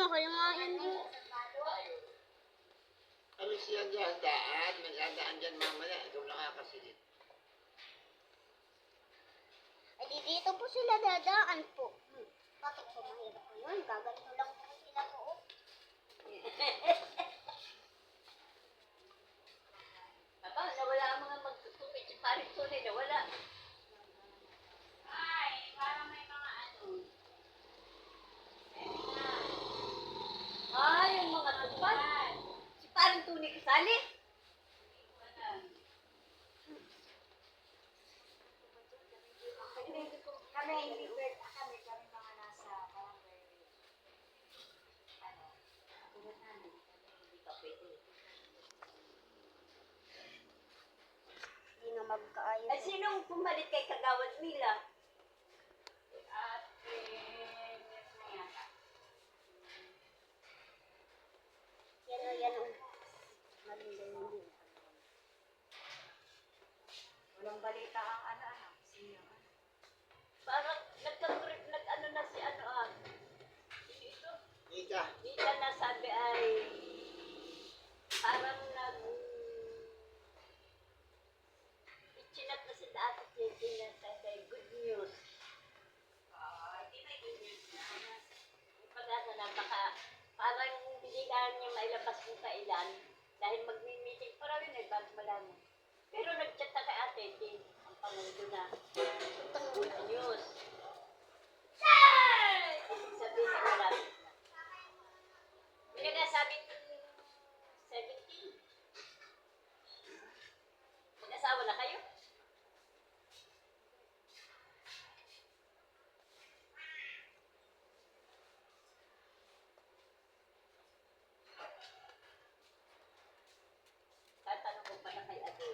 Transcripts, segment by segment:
kayo nga yun din. Kami siya dyan daan, may dadaan dyan mamaya, ikaw nakakasilip. Ay di dito po sila dadaan po. Bakit po mahirap po yun? Gaganto lang po sila po. Aba, nawala ang mga magtutupit si Paring Tunay, nawala. Ay, parang may mga ano. Ay, yung mga tupad. Si Paring Tunay kasali. Kami hindi pwede, kami mga nasa barangay. Ano, tulad namin, hindi pa pwede. Hindi na magkaayos. Ay, sinong pumalit kay Kagawad Mila? Yan o, yan o. Malindi. Walang balita ang ano, sino. Parang nag-ano na si ano ah. Sino ito? Ika, Mila na sabi ay parang ichinat na si Ate Jenny na sabi good news. Hindi may good news na. May pag-asa na baka parang hindi na niya mailabas kung kailan dahil magmi-meeting pa rin eh bago malaman. Pero nag-chat na kay Ate Jenny ang Pangulo na good news. Ibig sabihin na malapit na. Hindi na sabi 17. Mag-asawa na kayo? Tatanong ko pa na kay Ate.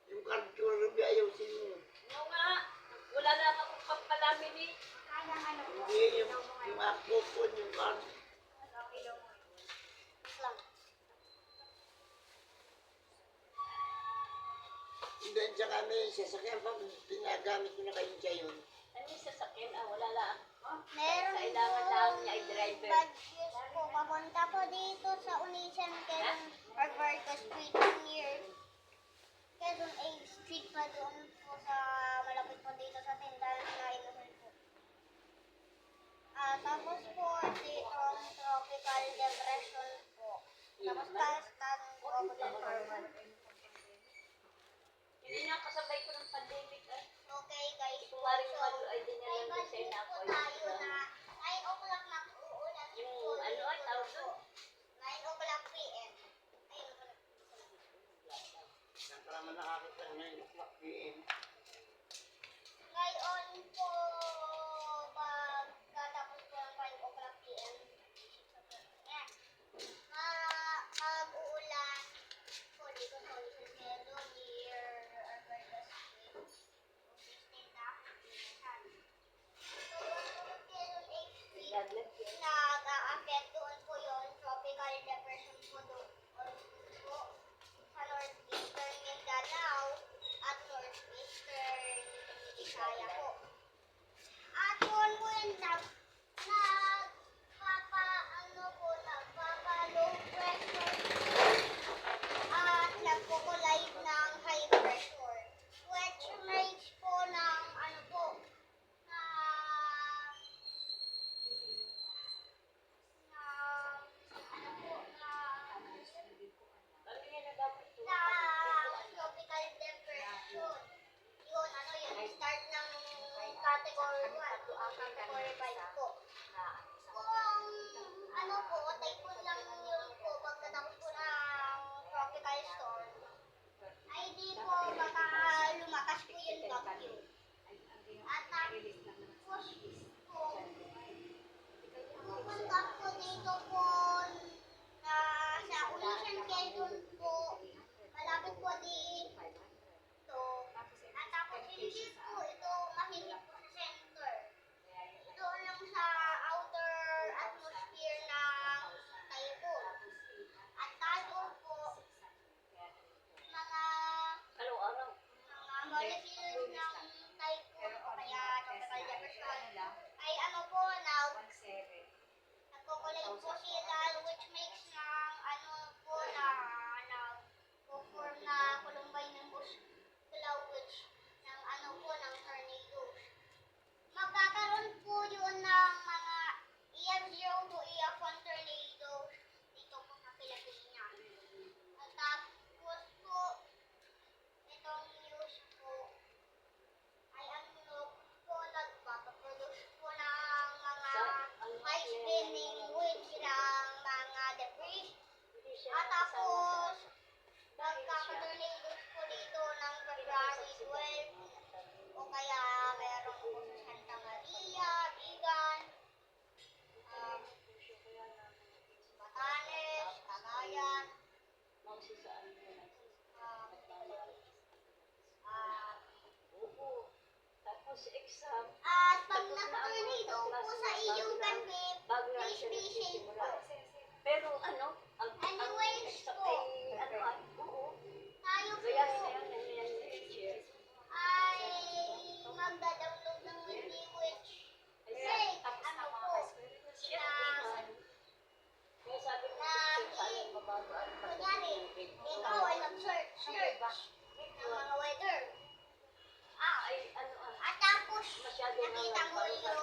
yung culture na ayusin mo. Oo nga. Wala na akong pampalamin eh. Kaya ano po, Hindi yung akupon, yung kan. okay lang mo. Lang. Hindi, dyan kami, sasakyan pa, pinagamit ko na kayo dyan yun. Ano yung sasakyan? Wala lang. Meron Kailangan lang niya ay driver. badges po. Papunta po dito sa Unison, Quezon, Alberto Street near Quezon A Street pa doon po sa malapit po dito sa tindahan na Innocent po. Tapos po dito ang tropical depression po. Tapos taas po po dyan forward. Hindi na kasabay ko ng pandemic eh. Okay guys, Kung waring malo ay din may niya lang design budget na po ako. tayo na 9 o'clock na uulan po. Yung ano ay tawag doon? 9 o'clock p.m. Ayun po. Saan ka naman nakakita na yung o'clock PM. Ngayon po, pagkatapos po ng 5 o'clock p.m. Mag-uulan po dito sa Quezon near Alberta Street. 16 na, Pinasan. So, yung Quezon A Street, nag-a-affect doon po yun, tropical depression po doon po sa northeastern Mindanao at northeastern Visaya po. mix ng ano po na form na Columbine ng Clouds ng ano po ng tornadoes. Magkakaroon po yun ng mga EF0 to EF1 tornadoes dito po sa Pilipinas. At tapos po, itong news po ay ano po nagpapaproduce po ng mga high spinning winds ng mga debris. Hindi siya At nakasama tapos, sa nagkakatornadoes po dito ng February 12 o kaya meron po sa Santa Maria, Bigan, Batanes, Cagayan, magsisaan mo na. ah, Oo. Tapos exam, at pag nakatornado po sa iyong gabi, bago na please siya be safe po. nagsisimula. Pero ano, ang Anyways exam po, ay ano ay, oo. tayo po Kaya yan teacher. ay magda-download ng Windy Witch. Kasi ano po, Siya na iman. Kaya sabi ko, sana mabago ang kunyari, ikaw ay nag-search ng mga weather. ay ano At tapos, masyado nakita mo yung